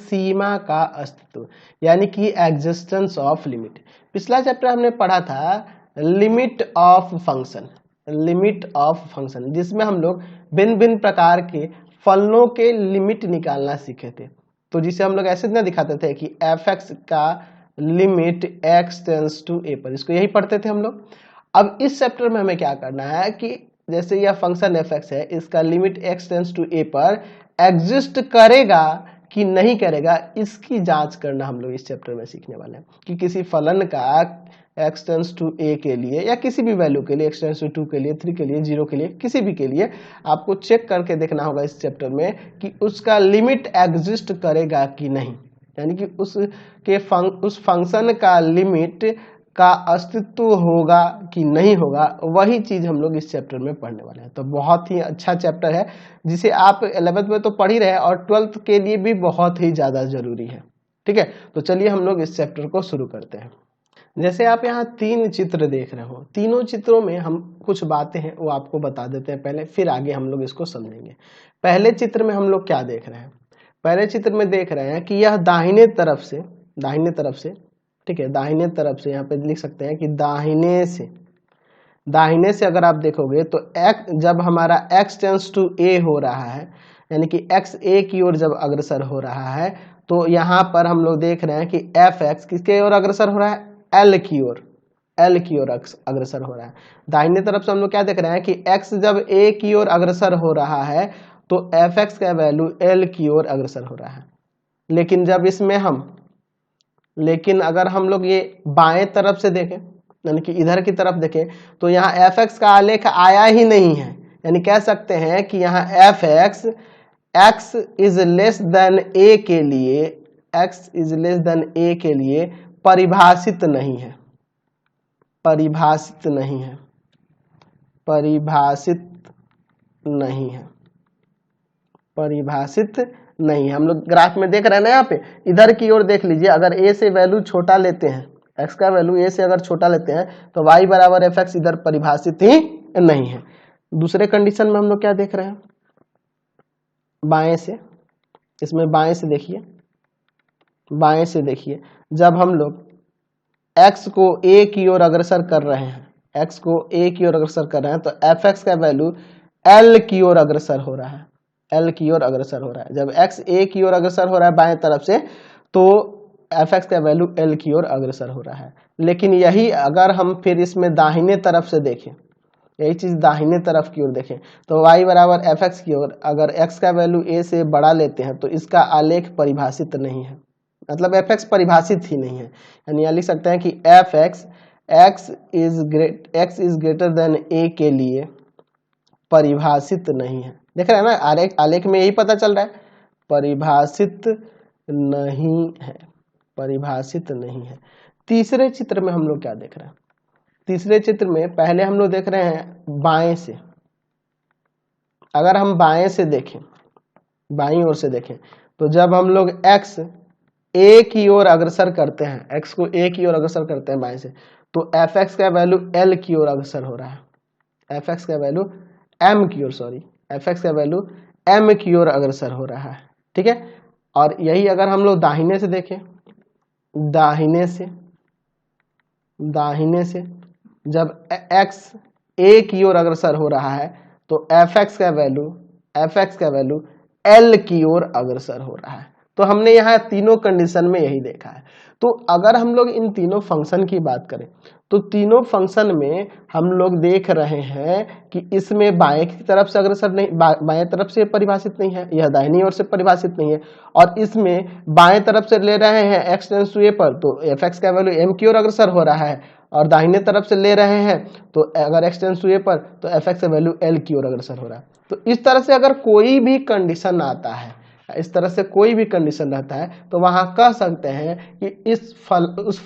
सीमा का अस्तित्व, यानी कि एग्जिस्टेंस ऑफ लिमिट। पिछला चैप्टर हमने पढ़ा था limit of function, limit of function, जिसमें हम लोग भिन्न भिन्न प्रकार के फलनों के लिमिट निकालना सीखे थे। तो जिसे हम लोग ऐसे ना दिखाते थे कि एफ एक्स का लिमिट एक्स टेंस टू ए पर, इसको यही पढ़ते थे हम लोग। अब इस चैप्टर में हमें क्या करना है कि जैसे यह फंक्शन एफ एक्स है, इसका लिमिट एक्स टेंस टू ए पर एग्जिस्ट करेगा कि नहीं करेगा, इसकी जांच करना हम लोग इस चैप्टर में सीखने वाले हैं। कि किसी फलन का एक्स टेंस टू ए के लिए या किसी भी वैल्यू के लिए, एक्स टेंस टू 2 के लिए, 3 के लिए, 0 के लिए, किसी भी के लिए आपको चेक करके देखना होगा इस चैप्टर में कि उसका लिमिट एग्जिस्ट करेगा कि नहीं, यानी कि उस फंक्शन का लिमिट का अस्तित्व होगा कि नहीं होगा, वही चीज हम लोग इस चैप्टर में पढ़ने वाले हैं। तो बहुत ही अच्छा चैप्टर है जिसे आप 11th में तो पढ़ ही रहे हैं और 12th के लिए भी बहुत ही ज्यादा जरूरी है। ठीक है, तो चलिए हम लोग इस चैप्टर को शुरू करते हैं। जैसे आप यहाँ 3 चित्र देख रहे हो, तीनों चित्रों में हम कुछ बातें हैं वो आपको बता देते हैं पहले, फिर आगे हम लोग इसको समझेंगे। पहले चित्र में हम लोग क्या देख रहे हैं? पहले चित्र में देख रहे हैं कि यह दाहिने तरफ से, ठीक है, दाहिने तरफ से, यहाँ पे लिख सकते हैं कि दाहिने से अगर आप देखोगे तो जब हमारा x टेंस टू a हो रहा है, यानी कि x a की ओर जब अग्रसर हो रहा है, तो यहाँ पर हम लोग देख रहे हैं कि एफ एक्स किसके ओर अग्रसर हो रहा है? l की ओर अग्रसर हो रहा है। दाहिने तरफ से हम लोग क्या देख रहे हैं कि x जब a की ओर अग्रसर हो रहा है तो एफ एक्स का वैल्यू l की ओर अग्रसर हो रहा है। लेकिन अगर हम लोग ये बाएं तरफ से देखें, यानी कि इधर की तरफ देखें, तो यहाँ एफ एक्स का आलेख आया ही नहीं है, यानी कह सकते हैं कि यहाँ f x x is less than a के लिए परिभाषित नहीं है, हम लोग ग्राफ में देख रहे हैं ना, यहाँ पे इधर की ओर देख लीजिए, अगर a से वैल्यू छोटा लेते हैं, x का वैल्यू a से अगर छोटा लेते हैं तो y बराबर एफ एक्स इधर परिभाषित ही नहीं है। दूसरे कंडीशन में हम लोग क्या देख रहे हैं? इसमें बाएं से देखिए, जब हम लोग x को a की ओर अग्रसर कर रहे हैं, तो एफ एक्स का वैल्यू l की ओर अग्रसर हो रहा है, जब x a की ओर अग्रसर हो रहा है बाएं तरफ से, तो एफ एक्स का वैल्यू l की ओर अग्रसर हो रहा है। लेकिन यही अगर हम फिर इसमें दाहिने तरफ से देखें, यही चीज दाहिने तरफ की ओर देखें, तो y बराबर एफ एक्स की ओर अगर x का वैल्यू a से बड़ा लेते हैं तो इसका आलेख परिभाषित नहीं है, मतलब एफ एक्स परिभाषित ही नहीं है। यानी यहाँ लिख सकते हैं कि F x x is greater than a के लिए परिभाषित नहीं है। देख रहे हैं ना, आलेख में यही पता चल रहा है, परिभाषित नहीं है। तीसरे चित्र में हम लोग क्या देख रहे हैं? तीसरे चित्र में पहले हम लोग देख रहे हैं बाएं से। अगर हम बाएं से देखें, बाईं ओर से देखें, तो जब हम लोग x a की ओर अग्रसर करते हैं, x को a की ओर अग्रसर करते हैं बाएं से, तो एफ एक्स का वैल्यू l की ओर अग्रसर हो रहा है, एफ एक्स का वैल्यू m की ओर अग्रसर हो रहा है। ठीक है, और यही अगर हम लोग दाहिने से देखें, दाहिने से जब x a की ओर अग्रसर हो रहा है तो एफ एक्स का वैल्यू l की ओर अग्रसर हो रहा है। तो हमने यहाँ तीनों कंडीशन में यही देखा है। तो अगर हम लोग इन तीनों फंक्शन की बात करें तो तीनों फंक्शन में हम लोग देख रहे हैं कि इसमें बाएं की तरफ से अग्रसर नहीं, बाएं तरफ से परिभाषित नहीं है, यह दाहिनी ओर से परिभाषित नहीं है, और इसमें बाएं तरफ से ले रहे हैं एक्स टेंस टू ए पर, तो एफ एक्स का वैल्यू m की ओर अग्रसर हो रहा है, और दाहिने तरफ से ले रहे हैं तो अगर एक्स टेंस टू ए पर, तो एफ एक्स का वैल्यू l की ओर अग्रसर हो रहा है। तो इस तरह से अगर कोई भी कंडीशन आता है, इस तरह से कोई भी कंडीशन रहता है, तो वहां कह सकते हैं कि उस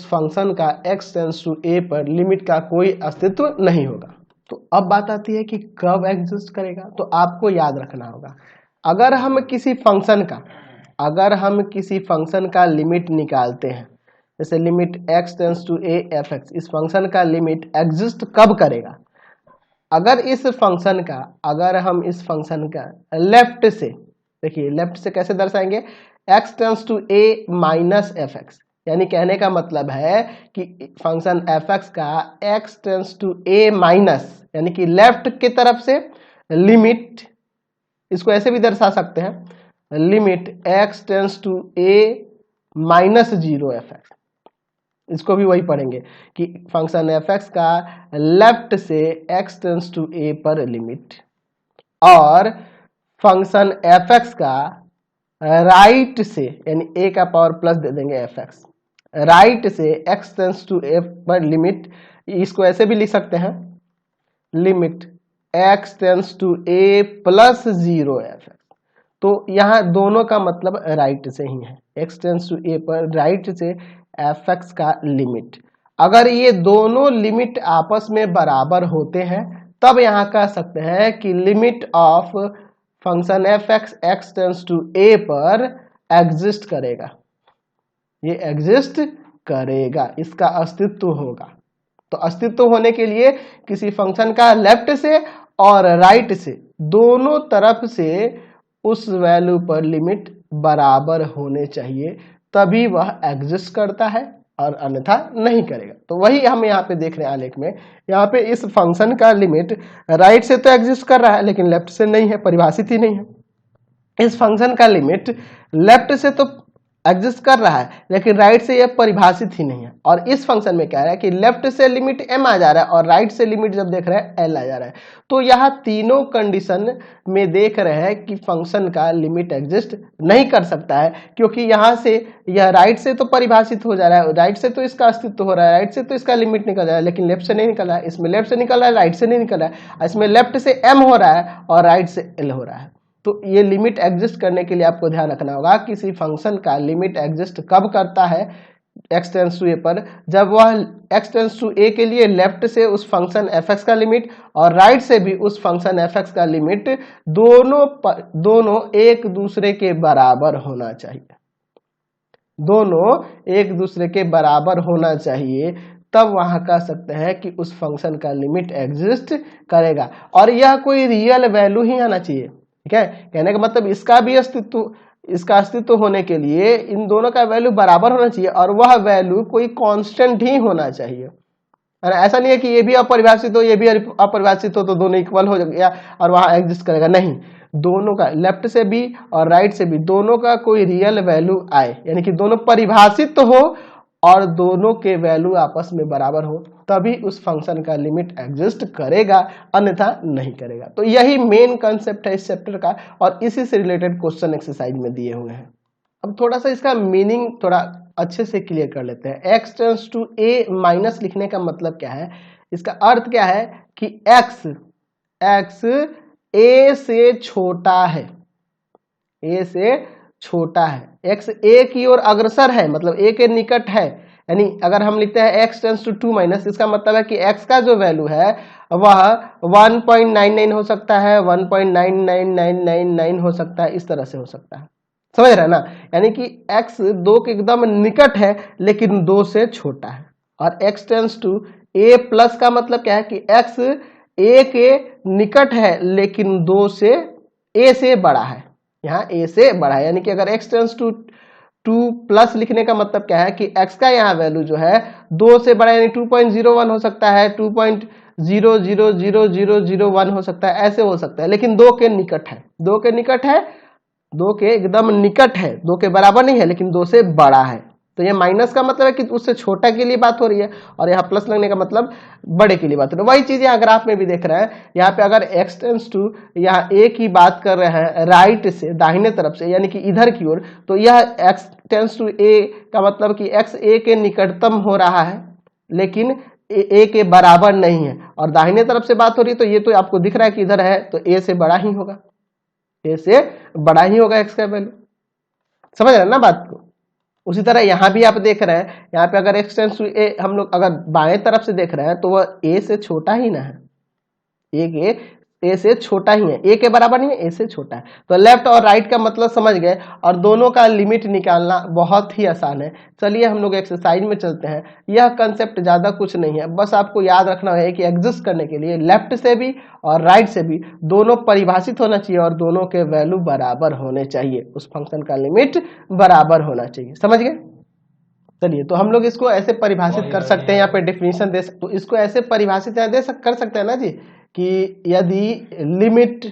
फंक्शन का x टेंस टू a पर लिमिट का कोई अस्तित्व नहीं होगा। तो अब बात आती है कि कब एग्जिस्ट करेगा। तो आपको याद रखना होगा, अगर हम किसी फंक्शन का लिमिट निकालते हैं, जैसे limit x tends to a f x, इस फंक्शन का लिमिट एग्जिस्ट कब करेगा? अगर हम इस फंक्शन का लेफ्ट से, देखिए लेफ्ट से कैसे दर्शाएंगे, x tends to a minus f x, यानी कहने का मतलब है कि फंक्शन fx का x tends to a minus, यानी कि लेफ्ट की तरफ से लिमिट, इसको ऐसे भी दर्शा सकते हैं, limit x tends to a minus 0 f x. इसको भी वही पढ़ेंगे कि फंक्शन fx का लेफ्ट से x टेंस टू a पर लिमिट, और फंक्शन fx का राइट से, यानी a का पावर प्लस दे देंगे fx, राइट से x टेंस टू a पर लिमिट, इसको ऐसे भी लिख सकते हैं, limit x tends to a plus 0 f x. तो यहाँ दोनों का मतलब राइट से ही है, x टेंस टू a पर राइट से एफ एक्स का लिमिट। अगर ये दोनों लिमिट आपस में बराबर होते हैं तब यहाँ कह सकते हैं कि limit of function f x x tends to a पर एग्जिस्ट करेगा, ये एग्जिस्ट करेगा, इसका अस्तित्व होगा। तो अस्तित्व होने के लिए किसी फंक्शन का लेफ्ट से और राइट से दोनों तरफ से उस वैल्यू पर लिमिट बराबर होने चाहिए, तभी वह एग्जिस्ट करता है, और अन्यथा नहीं करेगा। तो वही हम यहाँ पे देख रहे हैं आलेख में, यहाँ पे इस फंक्शन का लिमिट राइट से तो एग्जिस्ट कर रहा है लेकिन लेफ्ट से नहीं है, परिभाषित ही नहीं है। इस फंक्शन का लिमिट लेफ्ट से तो एग्जिस्ट कर रहा है लेकिन राइट से यह परिभाषित ही नहीं है। और इस फंक्शन में क्या है कि लेफ्ट से लिमिट m आ जा रहा है और राइट से लिमिट जब देख रहे हैं l आ जा रहा है। तो यहाँ तीनों कंडीशन में देख रहे हैं कि फंक्शन का लिमिट एग्जिस्ट नहीं कर सकता है, क्योंकि यहाँ से यह राइट से तो परिभाषित हो जा रहा है, राइट से तो इसका अस्तित्व हो रहा है, राइट से तो इसका लिमिट निकल रहा है, लेकिन लेफ्ट से नहीं निकल रहा है। इसमें लेफ्ट से निकल रहा है, राइट से नहीं निकल रहा है, इसमें लेफ्ट से m हो रहा है और राइट से l हो रहा है। तो ये लिमिट एग्जिस्ट करने के लिए आपको ध्यान रखना होगा, किसी फंक्शन का लिमिट एग्जिस्ट कब करता है x टेंस टू a पर, जब वह x टेंस टू a के लिए लेफ्ट से उस फंक्शन fx का लिमिट और राइट से भी उस फंक्शन fx का लिमिट दोनों एक दूसरे के बराबर होना चाहिए, दोनों एक दूसरे के बराबर होना चाहिए, तब वहां कह सकते हैं कि उस फंक्शन का लिमिट एग्जिस्ट करेगा। और यह कोई रियल वैल्यू ही आना चाहिए, ठीक है। कहने का मतलब इसका भी अस्तित्व, इसका अस्तित्व होने के लिए इन दोनों का वैल्यू बराबर होना चाहिए और वह वैल्यू कोई कांस्टेंट ही होना चाहिए। ऐसा नहीं है कि ये भी अपरिभाषित हो ये भी अपरिभाषित हो तो दोनों इक्वल हो गया और वहां एग्जिस्ट करेगा, नहीं, दोनों का लेफ्ट से भी और राइट से भी दोनों का कोई रियल वैल्यू आए, यानी कि दोनों परिभाषित हो और दोनों के वैल्यू आपस में बराबर हो, तभी उस फंक्शन का लिमिट एग्जिस्ट करेगा, अन्यथा नहीं करेगा। तो यही मेन कंसेप्ट है इस चैप्टर का और इसी से रिलेटेड क्वेश्चन एक्सरसाइज में दिए हुए हैं। अब थोड़ा सा इसका मीनिंग थोड़ा अच्छे से क्लियर कर लेते हैं। x tends to a minus लिखने का मतलब क्या है, इसका अर्थ क्या है कि x a से छोटा है, a से छोटा है, x a की ओर अग्रसर है, मतलब a के निकट है। यानी अगर हम लिखते हैं x टेंस टू 2 माइनस, इसका मतलब है कि x का जो वैल्यू है वह 1.99 हो सकता है, 1.99999 हो सकता है, इस तरह से हो सकता है, समझ रहे हैं ना। यानी कि x 2 के एकदम निकट है लेकिन 2 से छोटा है। और x tends to a plus का मतलब क्या है कि x a के निकट है लेकिन 2 से a से बड़ा है, यहाँ a से बड़ा है। यानी कि अगर x टेंस टू 2 प्लस लिखने का मतलब क्या है कि x का यहाँ वैल्यू जो है 2 से बड़ा, यानी 2.01 हो सकता है, 2.000001 हो सकता है, ऐसे हो सकता है, लेकिन 2 के निकट है, 2 के निकट है, 2 के एकदम निकट है, 2 के बराबर नहीं है लेकिन 2 से बड़ा है। तो ये माइनस का मतलब है कि उससे छोटा के लिए बात हो रही है और यहाँ प्लस लगने का मतलब बड़े के लिए बात हो रही है। वही चीज यहाँ ग्राफ में भी देख रहे हैं, यहाँ पे अगर x टेंस टू यहाँ a की बात कर रहे हैं राइट से दाहिने तरफ से, यानी कि इधर की ओर, तो यह x टेंस टू a का मतलब कि x a के निकटतम हो रहा है लेकिन a के बराबर नहीं है। और दाहिने तरफ से बात हो रही है तो ये तो आपको दिख रहा है कि इधर है तो a से बड़ा ही होगा, a से बड़ा ही होगा x का वैल्यू, समझ रहे हैं ना बात को। उसी तरह यहाँ भी आप देख रहे हैं, यहाँ पे अगर x टेंस टू a हम लोग अगर बाएं तरफ से देख रहे हैं तो वह a से छोटा ही ना है, a के ए से छोटा ही है, ए के बराबर नहीं है, ए से छोटा है। तो लेफ्ट और राइट का मतलब समझ गए, और दोनों का लिमिट निकालना बहुत ही आसान है। चलिए हम लोग एक्सरसाइज में चलते हैं। यह कंसेप्ट ज़्यादा कुछ नहीं है, बस आपको याद रखना है कि एग्जिस्ट करने के लिए लेफ्ट से भी और राइट से भी दोनों परिभाषित होना चाहिए और दोनों के वैल्यू बराबर होने चाहिए, उस फंक्शन का लिमिट बराबर होना चाहिए। समझ गए? चलिए, तो हम लोग इसको ऐसे परिभाषित कर सकते हैं, यहाँ पे डेफिनेशन दे तो इसको ऐसे परिभाषित कर सकते हैं ना जी, कि यदि लिमिट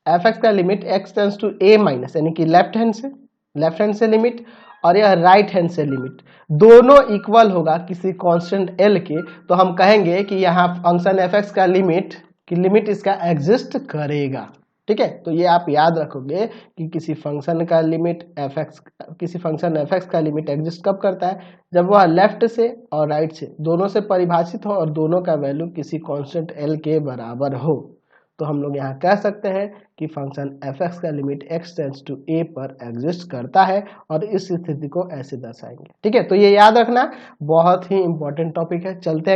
एफ एक्स का limit x tends to a minus, यानी कि लेफ्ट हैंड से लिमिट और यह राइट हैंड से लिमिट दोनों इक्वल होगा किसी कांस्टेंट एल के, तो हम कहेंगे कि यहाँ फंक्शन एफ एक्स का लिमिट इसका एग्जिस्ट करेगा। ठीक है, तो ये आप याद रखोगे कि किसी फंक्शन का लिमिट एफ एक्स, किसी फंक्शन एफ एक्स का लिमिट एग्जिस्ट कब करता है, जब वह लेफ्ट से और राइट से दोनों से परिभाषित हो और दोनों का वैल्यू किसी कांस्टेंट एल के बराबर हो। तो हम लोग यहाँ कह सकते हैं कि फंक्शन एफ एक्स का लिमिट एक्स टेंस टू ए पर एग्जिस्ट करता है, और इस स्थिति को ऐसे दर्शाएंगे। ठीक है, तो ये याद रखना बहुत ही इंपॉर्टेंट टॉपिक है। चलते हैं